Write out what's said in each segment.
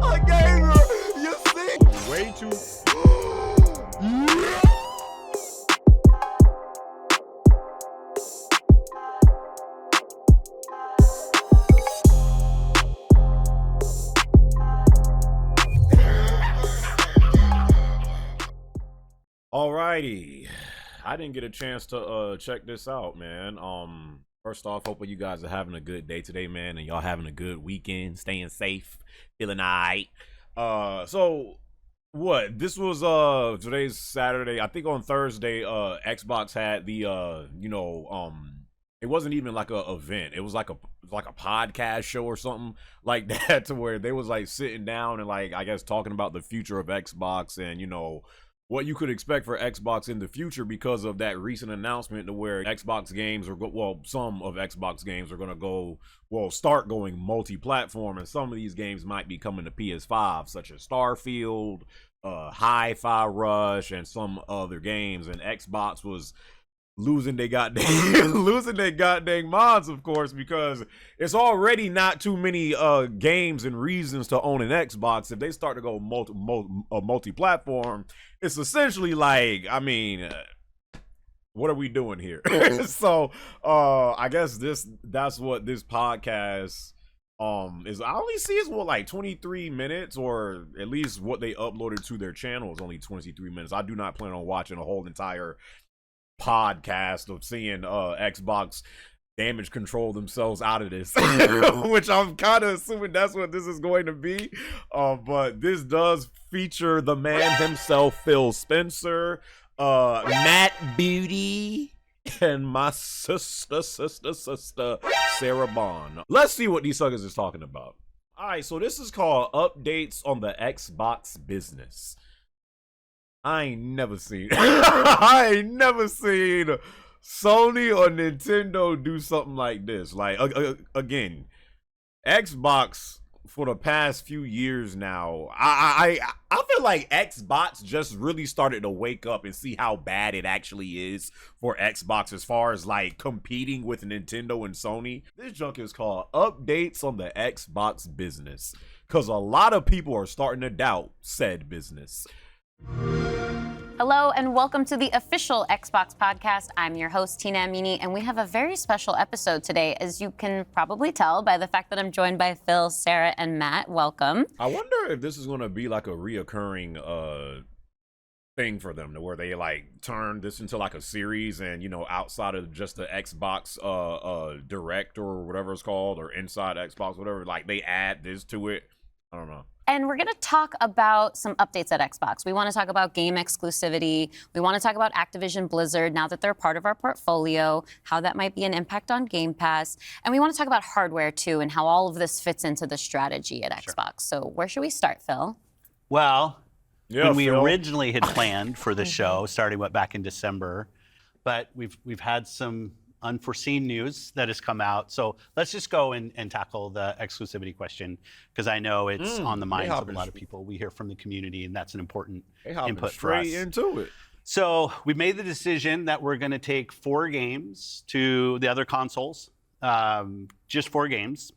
I gave her. You see? Way too. Alrighty, I didn't get a chance to check this out, man. First off, hopefully you guys are having a good day today, man, and y'all having a good weekend, staying safe, feeling alright. So what? This was today's Saturday. I think on Thursday, Xbox had the it wasn't even like a event. It was like a podcast show or something like that, to where they was like sitting down and like I guess talking about the future of Xbox and what you could expect for Xbox in the future because of that recent announcement to where Xbox games are some of Xbox games are gonna start going multi-platform, and some of these games might be coming to PS5, such as Starfield, Hi-Fi Rush, and some other games. And Xbox was losing their goddamn minds, of course, because it's already not too many games and reasons to own an Xbox. If they start to go multi-platform, it's essentially like, I mean, what are we doing here? So I guess that's what this podcast is. I only see it's like 23 minutes, or at least what they uploaded to their channel is only 23 minutes. I do not plan on watching a whole entire podcast of seeing Xbox damage control themselves out of this, which I'm kind of assuming that's what this is going to be. But this does feature the man himself, Phil Spencer, Matt Beauty, and my sister Sarah Bond. Let's see what these suckers is talking about. All right, so this is called Updates on the Xbox Business. I ain't never seen Sony or Nintendo do something like this. Like, again, Xbox for the past few years now, I feel like Xbox just really started to wake up and see how bad it actually is for Xbox as far as like competing with Nintendo and Sony. This junk is called Updates on the Xbox Business, because a lot of people are starting to doubt said business. Hello and welcome to the official Xbox podcast. I'm your host, Tina Amini, and we have a very special episode today, as you can probably tell by the fact that I'm joined by Phil, Sarah, and Matt. Welcome. I wonder if this is going to be like a reoccurring thing for them, to where they like turn this into like a series, and outside of just the Xbox Direct or whatever it's called, or Inside Xbox, whatever, like they add this to it. I don't know. And we're going to talk about some updates at Xbox. We want to talk about game exclusivity. We want to talk about Activision Blizzard, now that they're part of our portfolio, how that might be an impact on Game Pass. And we want to talk about hardware, too, and how all of this fits into the strategy at Xbox. So where should we start, Phil? Well, when we Phil. originally had planned for the show, starting back in December, but we've had some unforeseen news that has come out. So let's just go and tackle the exclusivity question, because I know it's on the minds of a lot of people. We hear from the community, and that's an important input for us. Straight into it. So we made the decision that we're going to take 4 games to the other consoles, just 4 games,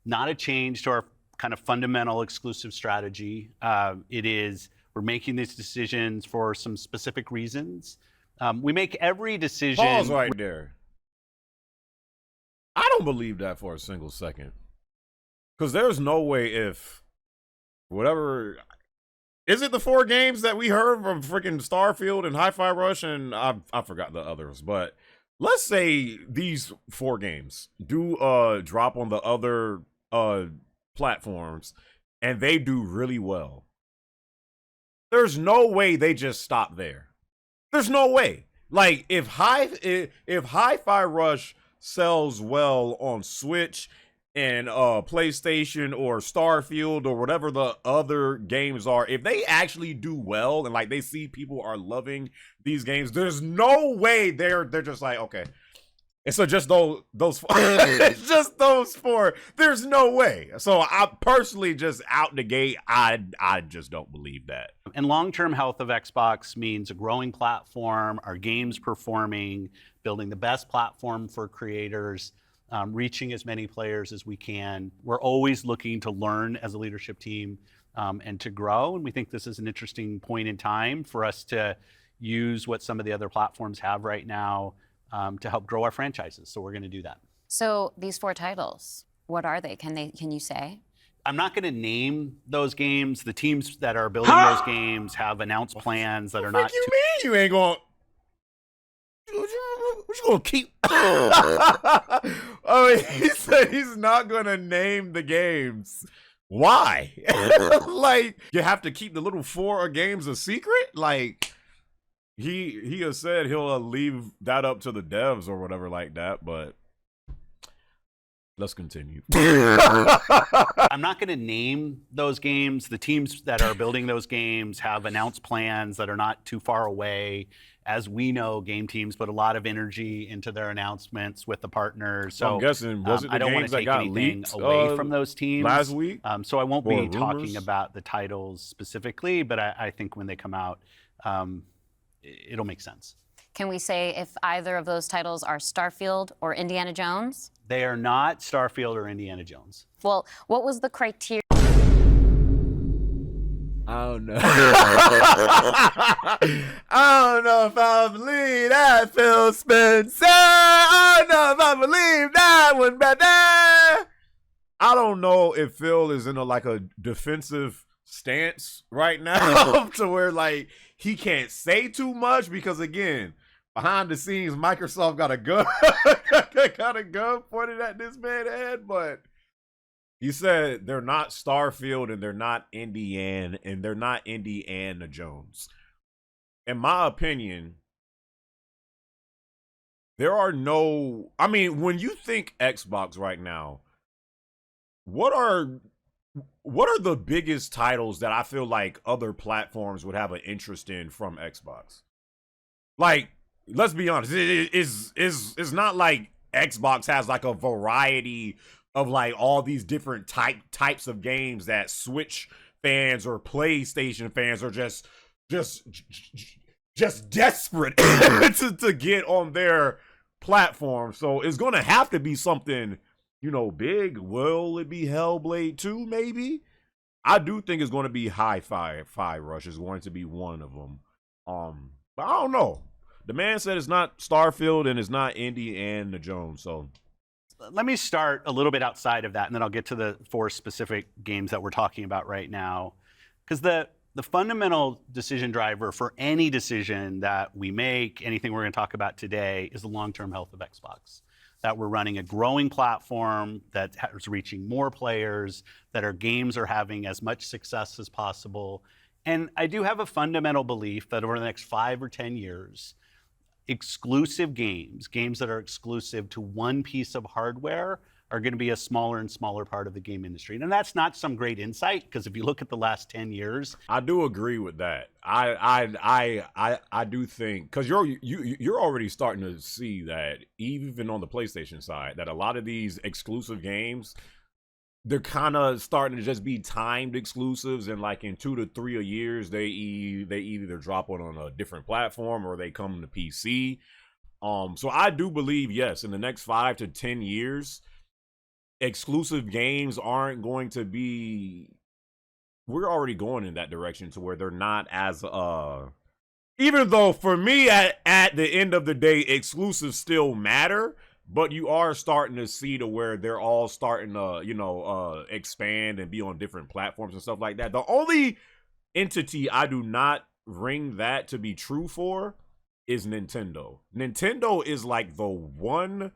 not a change to our kind of fundamental exclusive strategy. We're making these decisions for some specific reasons. We make every decision. Pause right there. I don't believe that for a single second, because there's no way, if whatever is it, the 4 games that we heard from freaking Starfield and Hi-Fi Rush, and I forgot the others, but let's say these 4 games do drop on the other platforms and they do really well. There's no way they just stop there. There's no way. Like, if Hi-Fi Rush sells well on Switch and PlayStation or Starfield or whatever the other games are, if they actually do well and like they see people are loving these games, there's no way they're just like, okay, and so just those it's just those 4. There's no way. So I personally, just out the gate, I just don't believe that. And long-term health of Xbox means a growing platform, our games performing, building the best platform for creators. reaching as many players as we can. We're always looking to learn as a leadership team and to grow. And we think this is an interesting point in time for us to use what some of the other platforms have right now to help grow our franchises. So we're going to do that. So these 4 titles, what are they? Can you say? I'm not going to name those games. The teams that are building those games have announced plans that are not. What you mean you ain't going? What you gonna keep? Oh, he said he's not gonna name the games. Why? Like, you have to keep the little 4 games a secret? Like, he has said he'll leave that up to the devs or whatever like that, but let's continue. I'm not going to name those games. The teams that are building those games have announced plans that are not too far away. As we know, game teams put a lot of energy into their announcements with the partners. So I'm guessing, was it the I don't want games to that take got anything leaked away from those teams last week? So I won't Or be rumors? talking about the titles specifically, but I think when they come out, it'll make sense. Can we say if either of those titles are Starfield or Indiana Jones? They are not Starfield or Indiana Jones. Well, what was the criteria? I don't know. I don't know if I believe that, Phil Spencer. I don't know if I believe that one, brother. I don't know if Phil is in a defensive stance right now to where like he can't say too much because again, behind the scenes, Microsoft got a gun pointed at this man's head, but he said they're not Starfield and they're not Indiana Jones. In my opinion, there are no. I mean, when you think Xbox right now, what are the biggest titles that I feel like other platforms would have an interest in from Xbox? Like, let's be honest, it's not like Xbox has like a variety of like all these different types of games that Switch fans or PlayStation fans are just desperate to get on their platform. So it's gonna have to be something, big. Will it be Hellblade 2? Maybe. I do think it's going to be Hi-Fi Rush is going to be one of them. But I don't know. The man said it's not Starfield and it's not Indiana Jones. So let me start a little bit outside of that, and then I'll get to the 4 specific games that we're talking about right now. Because the fundamental decision driver for any decision that we make, anything we're going to talk about today, is the long-term health of Xbox. That we're running a growing platform that is reaching more players, that our games are having as much success as possible. And I do have a fundamental belief that over the next 5 or 10 years, exclusive games that are exclusive to one piece of hardware are going to be a smaller and smaller part of the game industry. And that's not some great insight, because if you look at the last 10 years, I do agree with that. I do think, because you're already starting to see that even on the PlayStation side, that a lot of these exclusive games, they're kind of starting to just be timed exclusives, and like in 2 to 3 years, they either drop on a different platform or they come to PC. So I do believe, yes, in the next 5 to 10 years, exclusive games aren't going to be. We're already going in that direction to where they're not as even though for me at the end of the day, exclusives still matter. But you are starting to see to where they're all starting to, expand and be on different platforms and stuff like that. The only entity I do not ring that to be true for is Nintendo. Nintendo is like the one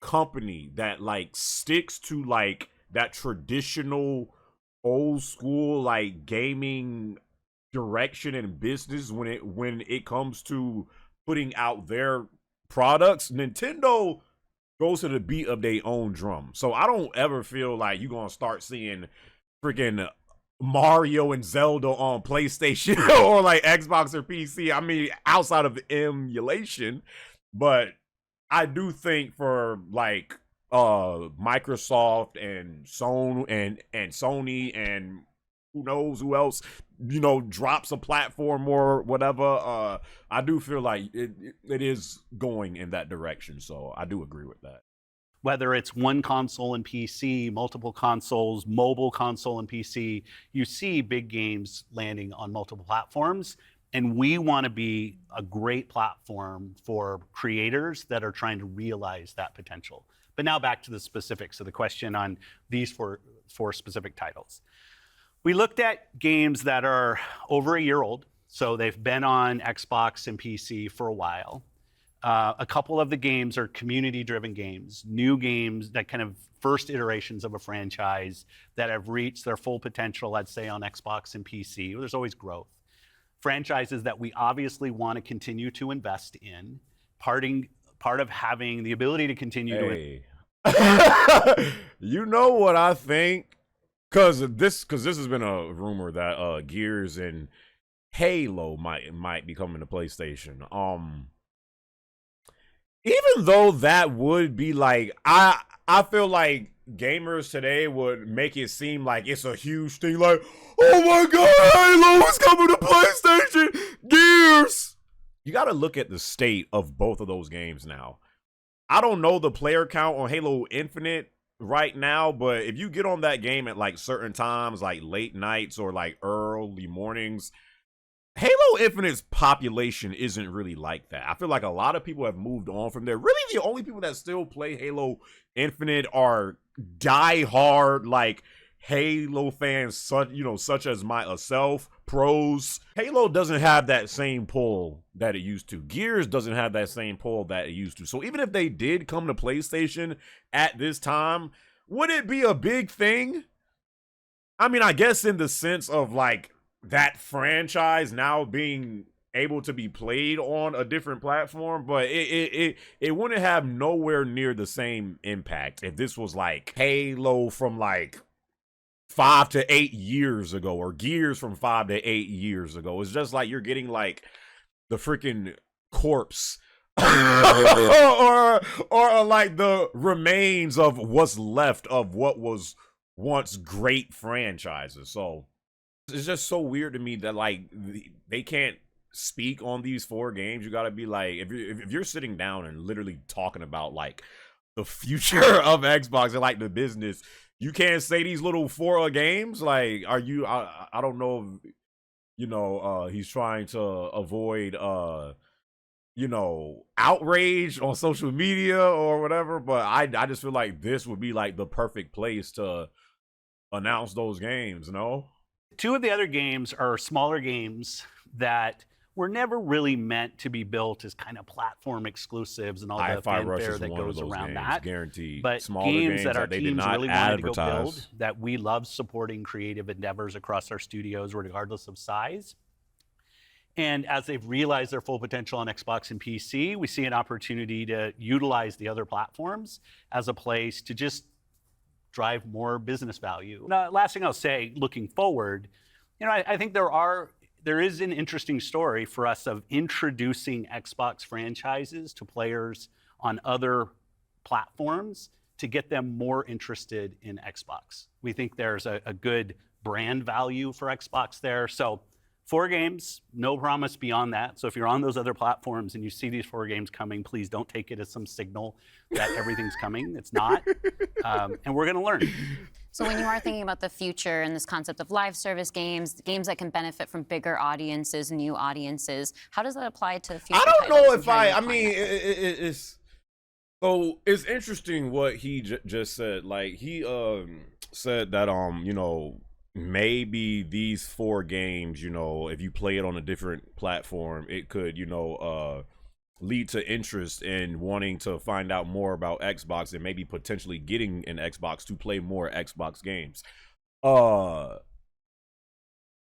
company that like sticks to like that traditional old school like gaming direction and business when it comes to putting out their products. Nintendo goes to the beat of their own drum. So I don't ever feel like you're gonna start seeing freaking Mario and Zelda on PlayStation or like Xbox or PC. I mean, outside of the emulation. But I do think for like Microsoft and Sony and who knows who else, drops a platform or whatever. I do feel like it is going in that direction. So I do agree with that. whether it's one console and PC, multiple consoles, mobile console and PC, you see big games landing on multiple platforms. And we want to be a great platform for creators that are trying to realize that potential. But now back to the specifics of the question on these four specific titles. We looked at games that are over a year old, so they've been on Xbox and PC for a while. A couple of the games are community-driven games, new games that kind of first iterations of a franchise that have reached their full potential, let's say on Xbox and PC. There's always growth. Franchises that we obviously want to continue to invest in. Part of having the ability to continue to... You know what I think? Because this has been a rumor that Gears and Halo might be coming to PlayStation. Even though that would be like, I feel like gamers today would make it seem like it's a huge thing, like, oh my god, Halo is coming to PlayStation, Gears. You got to look at the state of both of those games now. I don't know the player count on Halo Infinite right now, but if you get on that game at like certain times, like late nights or like early mornings, Halo Infinite's population isn't really like that. I feel like a lot of people have moved on from there. Really, the only people that still play Halo Infinite are die-hard, like, Halo fans, such as myself, pros. Halo doesn't have that same pull that it used to. Gears doesn't have that same pull that it used to. So even if they did come to PlayStation at this time, would it be a big thing? I mean, I guess in the sense of, like, that franchise now being able to be played on a different platform, but it wouldn't have nowhere near the same impact if this was like Halo from like 5 to 8 years ago, or Gears from 5 to 8 years ago. It's just like you're getting like the freaking corpse or like the remains of what's left of what was once great franchises. So it's just so weird to me that like they can't speak on these 4 games. You gotta be like, if you're sitting down and literally talking about like the future of Xbox and like the business, you can't say these little 4 games. Like, are you? I don't know if he's trying to avoid outrage on social media or whatever. But I just feel like this would be like the perfect place to announce those games. No. 2 of the other games are smaller games that were never really meant to be built as kind of platform exclusives and all the fanfare that goes around that. Guaranteed. But smaller games that our they teams did not really wanted to go advertise. build, that we love supporting creative endeavors across our studios, regardless of size. And as they've realized their full potential on Xbox and PC, we see an opportunity to utilize the other platforms as a place to just drive more business value. Now, last thing I'll say, looking forward, I think there is an interesting story for us of introducing Xbox franchises to players on other platforms to get them more interested in Xbox. We think there's a good brand value for Xbox there. So 4 games, no promise beyond that. So if you're on those other platforms and you see these 4 games coming, please don't take it as some signal that everything's coming. It's not. And we're going to learn. So when you are thinking about the future and this concept of live service games, games that can benefit from bigger audiences, new audiences, how does that apply to future I don't know titles if I mean, it's so it's interesting what he just said. Like he said that maybe these 4 games, if you play it on a different platform, it could, lead to interest in wanting to find out more about Xbox and maybe potentially getting an Xbox to play more Xbox games. I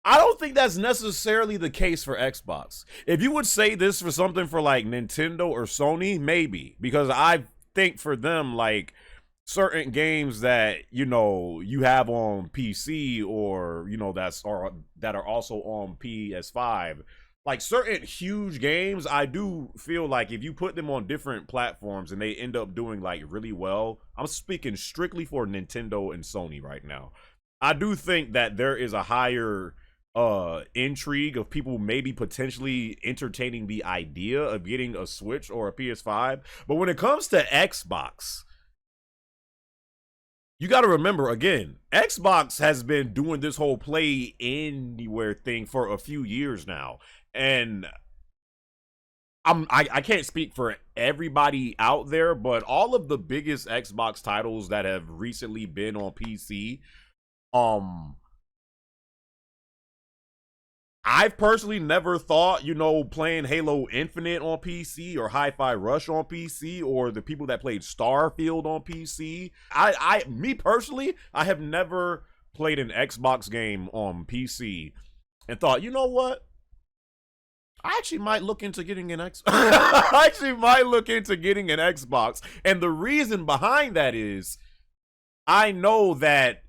don't think that's necessarily the case for Xbox. If you would say this for something for like Nintendo or Sony, maybe, because I think for them, like, certain games that you have on PC or that are also on PS5, like certain huge games, I do feel like if you put them on different platforms and they end up doing like really well, I'm speaking strictly for Nintendo and Sony right now, I do think that there is a higher intrigue of people maybe potentially entertaining the idea of getting a Switch or a PS5. But when it comes to Xbox, you got to remember again, Xbox has been doing this whole play anywhere thing for a few years now, and I can't speak for everybody out there, but all of the biggest Xbox titles that have recently been on PC, I've personally never thought, playing Halo Infinite on PC or Hi-Fi Rush on PC or the people that played Starfield on PC. Me personally, I have never played an Xbox game on PC and thought, you know what? I actually might look into getting an Xbox. And the reason behind that is I know that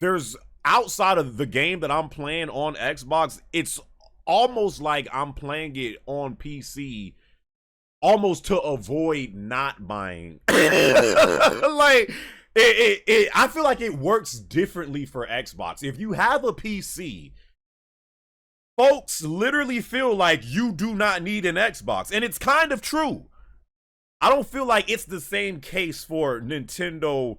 there's outside of the game that I'm playing on Xbox, it's almost like I'm playing it on PC almost to avoid not buying. Like I feel like it works differently for Xbox. If you have a PC, folks literally feel like you do not need an Xbox, and it's kind of true. I don't feel like it's the same case for Nintendo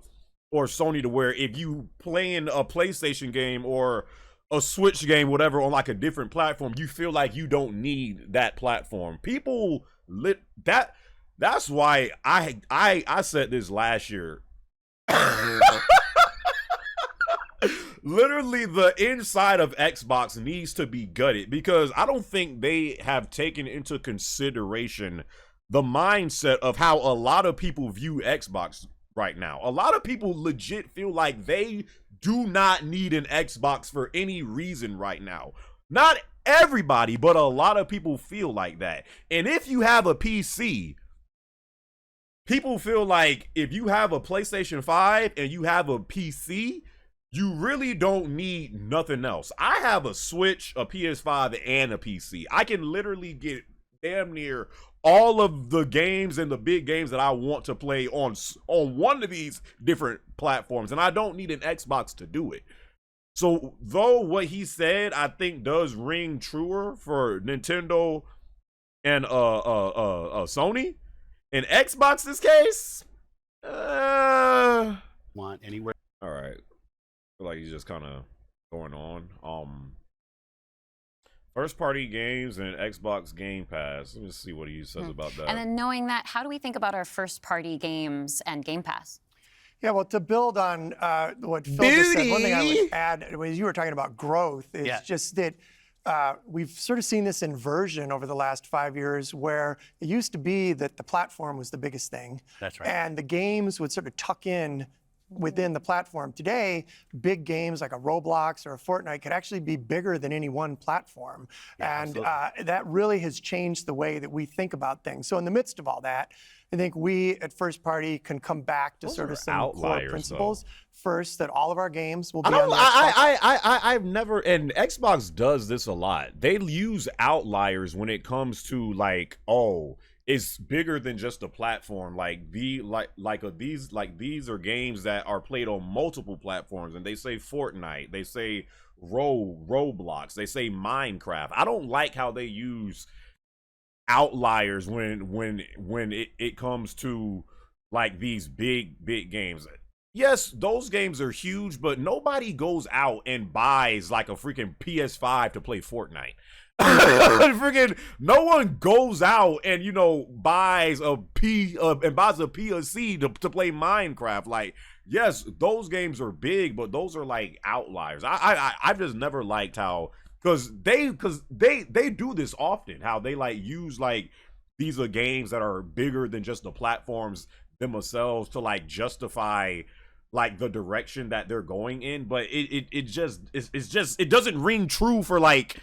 or Sony, to where if you playing a PlayStation game or a Switch game, whatever, on like a different platform, you feel like you don't need that platform. People that's why I said this last year. Literally, the inside of Xbox needs to be gutted, because I don't think they have taken into consideration the mindset of how a lot of people view Xbox right now. A lot of people legit feel like they do not need an Xbox for any reason right now. Not everybody, but a lot of people feel like that. And if you have a PC, people feel like if you have a PlayStation 5 and you have a PC, you really don't need nothing else. I have a Switch, a PS5, and a PC. I can literally get damn near all of the games and the big games that I want to play on one of these different platforms, and I don't need an Xbox to do it. So, though what he said, I think does ring truer for Nintendo and Sony, in Xbox's case, Want anywhere? all right. I feel like he's just kind of going on. First party games and Xbox Game Pass. Let's see what he says about that. And then knowing that, how do we think about our first party games and Game Pass? Yeah, well, to build on what Phil just said, one thing I would add, as you were talking about growth, is just that we've sort of seen this inversion over the last 5 years, where it used to be that the platform was the biggest thing. That's right. And the games would sort of tuck in within the platform. Today, big games like a Roblox or a Fortnite could actually be bigger than any one platform. Yeah, and that really has changed the way that we think about things. So in the midst of all that, I think we at First Party can come back to sort of some core principles. First, that all of our games will be on the Xbox. I've never, and Xbox does this a lot. They use outliers when it comes to like, oh, it's bigger than just a platform. Like these are games that are played on multiple platforms, and they say Fortnite, they say Roblox, they say Minecraft. I don't like how they use outliers when it comes to like these big games. Yes, those games are huge, but nobody goes out and buys like a freaking PS5 to play Fortnite. Freaking no one goes out and buys a PSC to play Minecraft. Like, yes, those games are big, but those are like outliers. I've just never liked how, because they do this often, how they like use like these are games that are bigger than just the platforms themselves to like justify like the direction that they're going in. But it doesn't ring true for like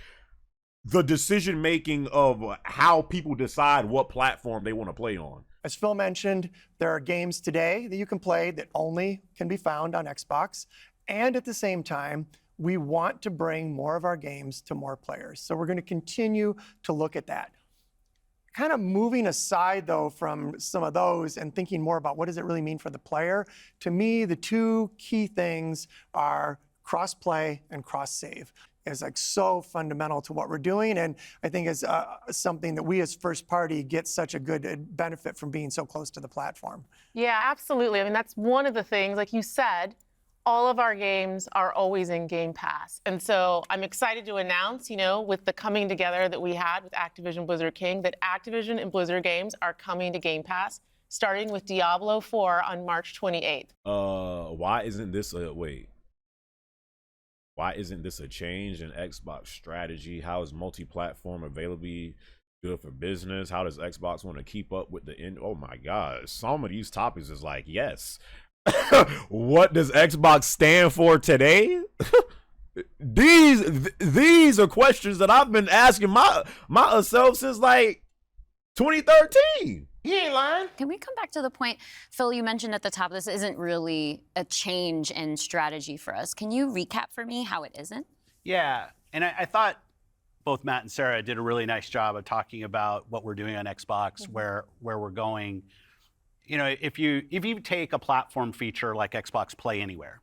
the decision making of how people decide what platform they want to play on. As Phil mentioned, there are games today that you can play that only can be found on Xbox. And at the same time, we want to bring more of our games to more players. So we're going to continue to look at that. Kind of moving aside, though, from some of those and thinking more about what does it really mean for the player, to me, the two key things are cross-play and cross-save. is like so fundamental to what we're doing, and I think is something that we as first party get such a good benefit from being so close to the platform. Yeah, absolutely. I mean, that's one of the things, like you said, all of our games are always in Game Pass. And so I'm excited to announce, with the coming together that we had with Activision Blizzard King, that Activision and Blizzard games are coming to Game Pass, starting with Diablo 4 on March 28th. Why isn't this Why isn't this a change in Xbox strategy? How is multi-platform availability good for business? How does Xbox want to keep up with the end? Oh my God, some of these topics is like, yes. What does Xbox stand for today? These are questions that I've been asking myself since like 2013. You ain't lying. Can we come back to the point, Phil, you mentioned at the top, this isn't really a change in strategy for us. Can you recap for me how it isn't? Yeah, and I thought both Matt and Sarah did a really nice job of talking about what we're doing on Xbox, where we're going. If you take a platform feature like Xbox Play Anywhere,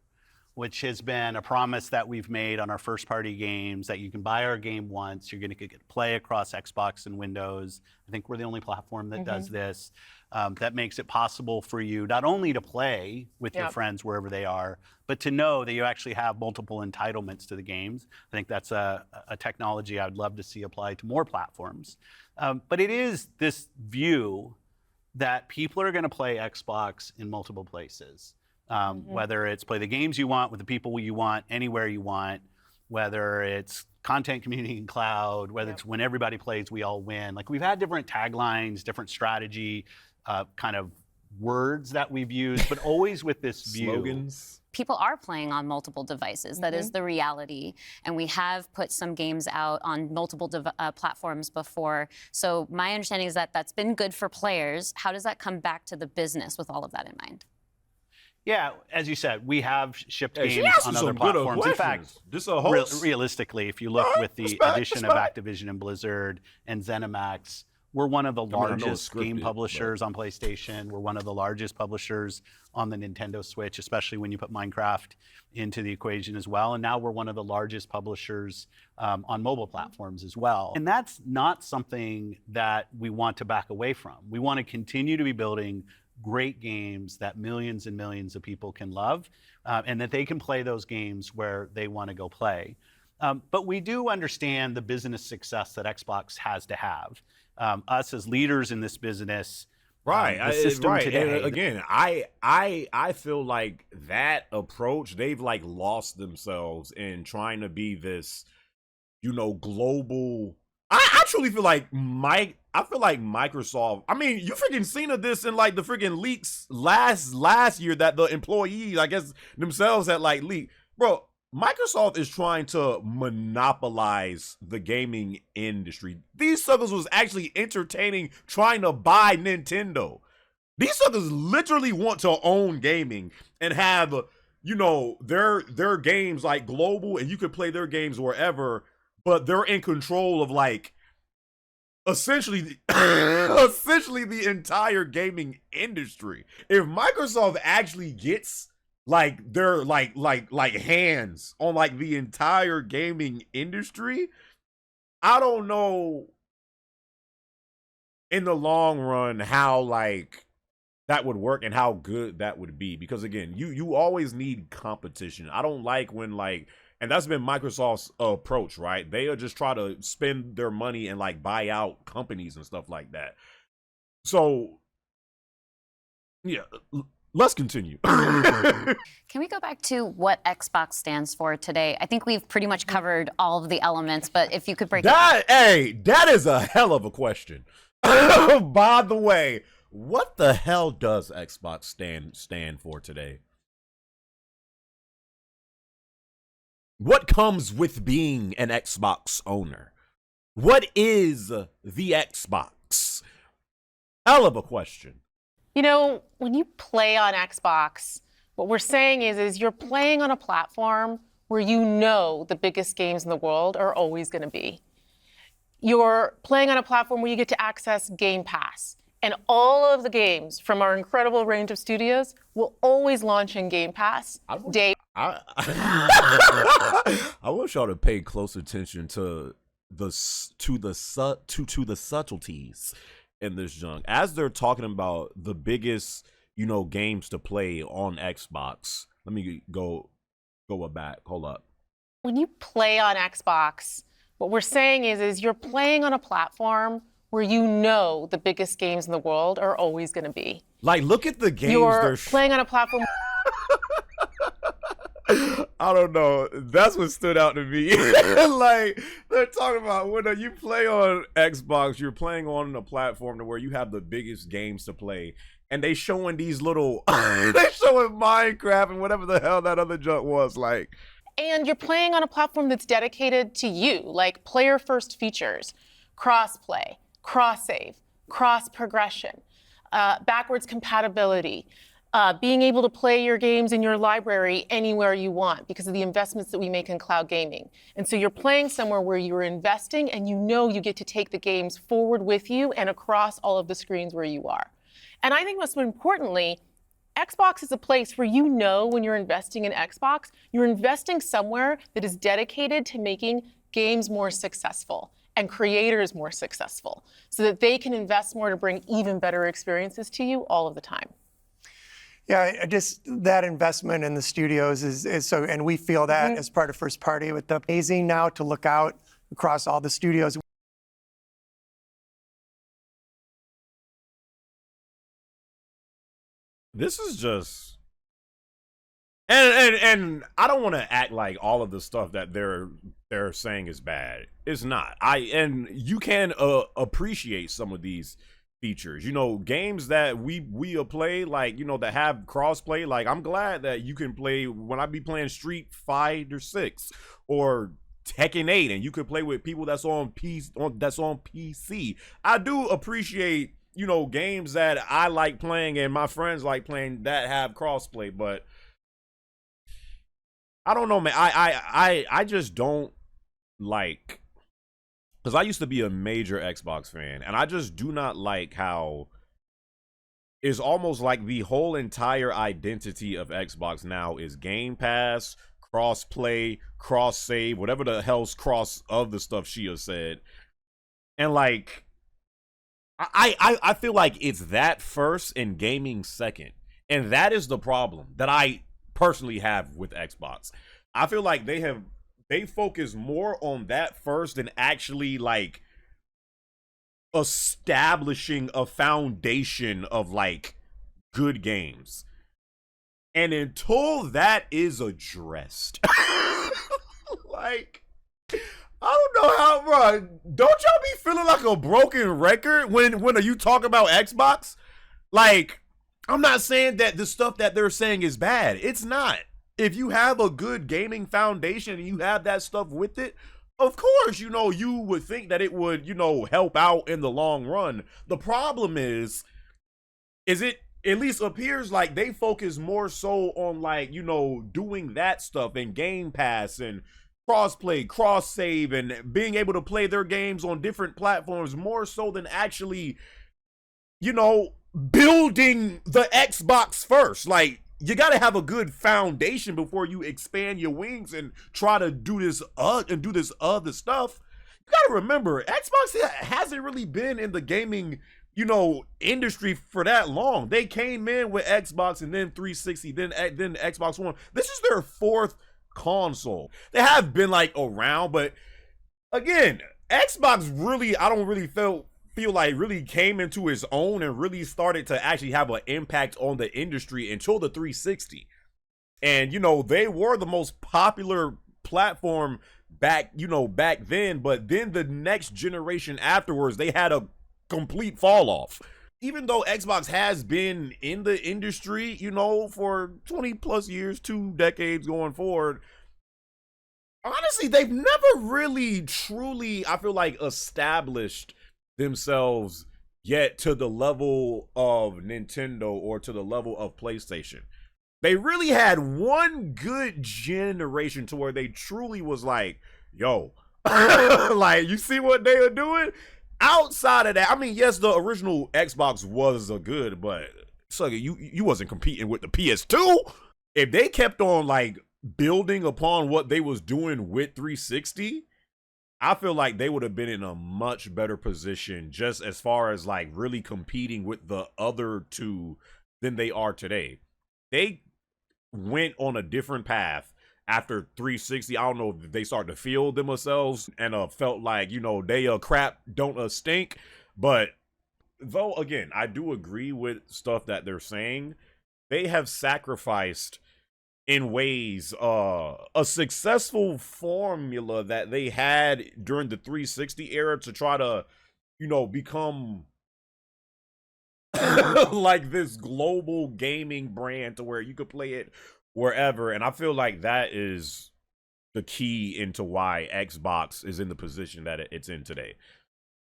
which has been a promise that we've made on our first-party games, that you can buy our game once, you're going to get to play across Xbox and Windows. I think we're the only platform that does this. That makes it possible for you not only to play with your friends wherever they are, but to know that you actually have multiple entitlements to the games. I think that's a technology I'd love to see applied to more platforms. But it is this view that people are going to play Xbox in multiple places. Whether it's play the games you want with the people you want, anywhere you want, whether it's content, community, and cloud, whether it's when everybody plays, we all win. Like, we've had different taglines, different strategy, kind of words that we've used, but always with this view. Slogans. People are playing on multiple devices. That is the reality. And we have put some games out on multiple platforms before. So my understanding is that that's been good for players. How does that come back to the business with all of that in mind? Yeah, as you said, we have shipped games on other some good platforms. In fact, this a host. Realistically, if you look with the addition of Activision and Blizzard and ZeniMax, we're one of the largest game publishers on PlayStation. We're one of the largest publishers on the Nintendo Switch, especially when you put Minecraft into the equation as well. And now we're one of the largest publishers on mobile platforms as well. And that's not something that we want to back away from. We want to continue to be building great games that millions and millions of people can love, and that they can play those games where they want to go play. But we do understand the business success that Xbox has to have. Us as leaders in this business, right? The system right. today. And again, I feel like that approach, they've like lost themselves in trying to be this, global. I truly feel like Microsoft. I mean, you freaking seen this in like the freaking leaks last year that the employees, I guess themselves, had like leaked, bro. Microsoft is trying to monopolize the gaming industry. These suckers was actually entertaining trying to buy Nintendo. These suckers literally want to own gaming and have, their games like global, and you could play their games wherever, but they're in control of like essentially the entire gaming industry. If Microsoft actually gets like their like hands on like the entire gaming industry, I don't know in the long run how like that would work and how good that would be, because again, you always need competition. I don't like when like, and that's been Microsoft's approach, right? They'll just try to spend their money and like buy out companies and stuff like that. So yeah, let's continue. Can we go back to what Xbox stands for today? I think we've pretty much covered all of the elements, but if you could break that, that is a hell of a question. By the way, what the hell does Xbox stand for today? What comes with being an Xbox owner? What is the Xbox? Hell of a question. When you play on Xbox, what we're saying is you're playing on a platform where the biggest games in the world are always going to be. You're playing on a platform where you get to access Game Pass. And all of the games from our incredible range of studios will always launch in Game Pass day I I want y'all to pay close attention to the subtleties in this junk as they're talking about the biggest, games to play on Xbox. Let me go back. Hold up. When you play on Xbox, what we're saying is you're playing on a platform where you know the biggest games in the world are always going to be. Like, look at the games You're playing on a platform. I don't know. That's what stood out to me. Like, they're talking about when you play on Xbox, you're playing on a platform to where you have the biggest games to play. And they showing these little, they showing Minecraft and whatever the hell that other junk was. Like, And you're playing on a platform that's dedicated to you, like player-first features, cross-play, cross-save, cross-progression, backwards compatibility, being able to play your games in your library anywhere you want because of the investments that we make in cloud gaming. And so you're playing somewhere where you're investing and you know you get to take the games forward with you and across all of the screens where you are. And I think most importantly, Xbox is a place where you know when you're investing in Xbox, you're investing somewhere that is dedicated to making games more successful and creators more successful so that they can invest more to bring even better experiences to you all of the time. Yeah, just that investment in the studios is so, and we feel that as part of first party with the amazing now to look out across all the studios. this is just, and I don't want to act like all of the stuff that they're saying is bad. It's not. And you can appreciate some of these features. Games that we play, like, that have crossplay. Like, I'm glad that you can play when I be playing Street Fighter 6 or Tekken 8, and you could play with people that's on PC. I do appreciate, games that I like playing and my friends like playing that have crossplay, but I don't know, man. I just don't like, because I used to be a major Xbox fan, and I just do not like how it's almost like the whole entire identity of Xbox now is Game Pass, cross-play, cross-save, whatever the hell's cross of the stuff she has said. And like, I feel like it's that first and gaming second. And that is the problem that I personally have with Xbox. I feel like they focus more on that first than actually like establishing a foundation of like good games. And until that is addressed, like, I don't know how, bro. Don't y'all be feeling like a broken record when you talk about Xbox? Like, I'm not saying that the stuff that they're saying is bad. It's not. If you have a good gaming foundation and you have that stuff with it, of course, you would think that it would, help out in the long run. The problem is it at least appears like they focus more so on like, doing that stuff and Game Pass and crossplay, cross save, and being able to play their games on different platforms more so than actually, building the Xbox first. Like, you got to have a good foundation before you expand your wings and try to do this other stuff. You got to remember, Xbox hasn't really been in the gaming, industry for that long. They came in with Xbox and then 360, then Xbox One. This is their fourth console. They have been like around, but again, Xbox really, I don't really feel like really came into its own and really started to actually have an impact on the industry until the 360. And they were the most popular platform back then, but then the next generation afterwards, they had a complete fall off. Even though Xbox has been in the industry, for 20 plus years, 2 decades going forward, honestly, they've never really truly, I feel like, established themselves yet to the level of Nintendo or to the level of PlayStation. They really had one good generation to where they truly was like, yo, like, you see what they are doing? Outside of that, I mean, yes, the original Xbox was a good, but so you wasn't competing with the PS2. If they kept on like building upon what they was doing with 360, I feel like they would have been in a much better position just as far as like really competing with the other two than they are today. They went on a different path after 360. I don't know if they started to feel themselves and felt like, you know, they crap don't stink. But though, again, I do agree with stuff that they're saying. They have sacrificed in ways a successful formula that they had during the 360 era to try to, you know, become like this global gaming brand to where you could play it wherever. And I feel like that is the key into why Xbox is in the position that it's in today.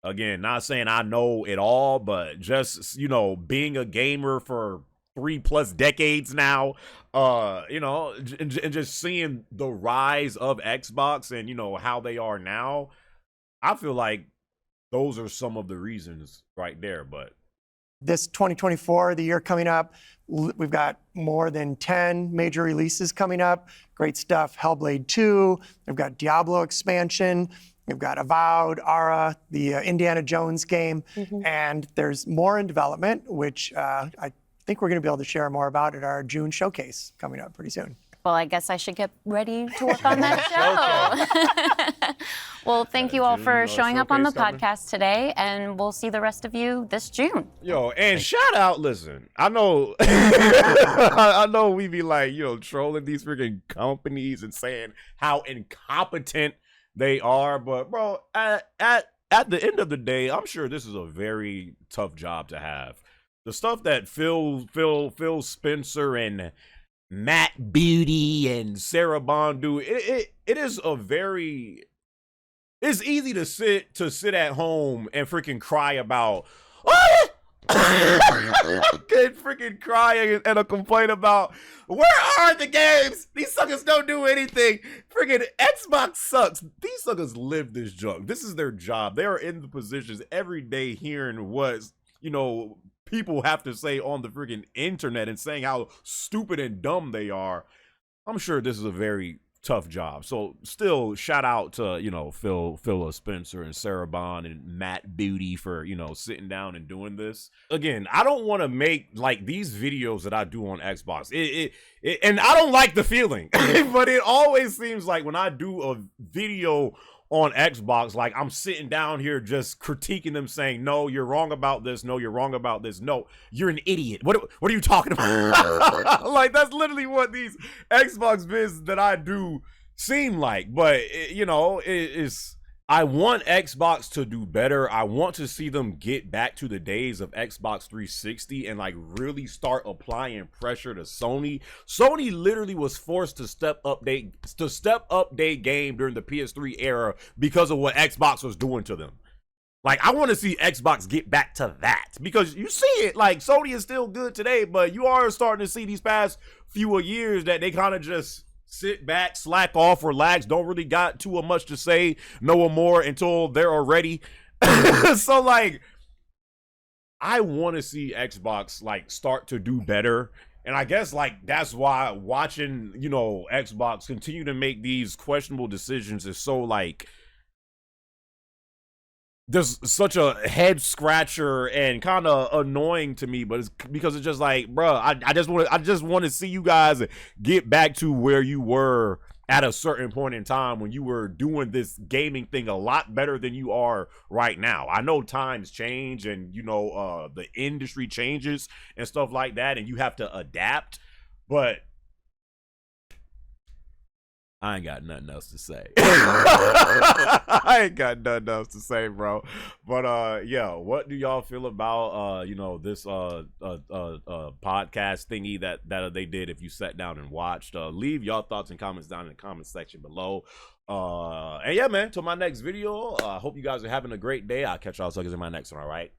Again, not saying I know it all, but just, you know, being a gamer for 3+ decades now, you know, and just seeing the rise of Xbox and, you know, how they are now, I feel like those are some of the reasons right there. But This 2024, the year coming up, we've got more than 10 major releases coming up. Great stuff. Hellblade 2, we've got Diablo expansion, we've got Avowed, Ara, the Indiana Jones game, and there's more in development, which I think we're going to be able to share more about at our June showcase coming up pretty soon. Well, I guess I should get ready to work on that show. Well, thank you all for showing up on the podcast today, and we'll see the rest of you this June. Yo, and shout out, listen, I know I know we be like, you know, trolling these freaking companies and saying how incompetent they are, but bro, at the end of the day, I'm sure this is a very tough job to have. The stuff that Phil Spencer and Matt Beauty and Sarah Bond do, it is a very, it's easy to sit at home and freaking cry about, can freaking cry and complain about, where are the games? These suckers don't do anything. Freaking Xbox sucks. These suckers live this junk. This is their job. They are in the positions every day hearing what, you know, people have to say on the freaking internet and saying how stupid and dumb they are. I'm sure this is a very tough job. So still shout out to, you know, Phil Spencer and Sarah Bond and Matt Beauty for, you know, sitting down and doing this. Again, I don't want to make like these videos that I do on Xbox. And I don't like the feeling, but it always seems like when I do a video on Xbox, like I'm sitting down here just critiquing them, saying, no, you're wrong about this. No, you're wrong about this. No, you're an idiot. What are you talking about? Like, that's literally what these Xbox vids that I do seem like. But, you know, I want Xbox to do better. I want to see them get back to the days of Xbox 360 and like really start applying pressure to Sony. Sony literally was forced to step up their game during the PS3 era because of what Xbox was doing to them. Like, I want to see Xbox get back to that, because you see it, like, Sony is still good today, but you are starting to see these past few years that they kind of just sit back, slack off, relax, don't really got too much to say no more until they're ready. So like, I want to see Xbox like start to do better. And I guess like that's why watching, you know, Xbox continue to make these questionable decisions is so like, there's such a head scratcher and kind of annoying to me, but it's because it's just like, bro, I just want to see you guys get back to where you were at a certain point in time when you were doing this gaming thing a lot better than you are right now. I know times change and, you know, the industry changes and stuff like that, and you have to adapt, but I ain't got nothing else to say. I ain't got nothing else to say, bro. But yeah, what do y'all feel about you know, this podcast thingy that they did? If you sat down and watched, leave y'all thoughts and comments down in the comment section below. And yeah, man, till my next video, I hope you guys are having a great day. I'll catch y'all suckers in my next one. All right.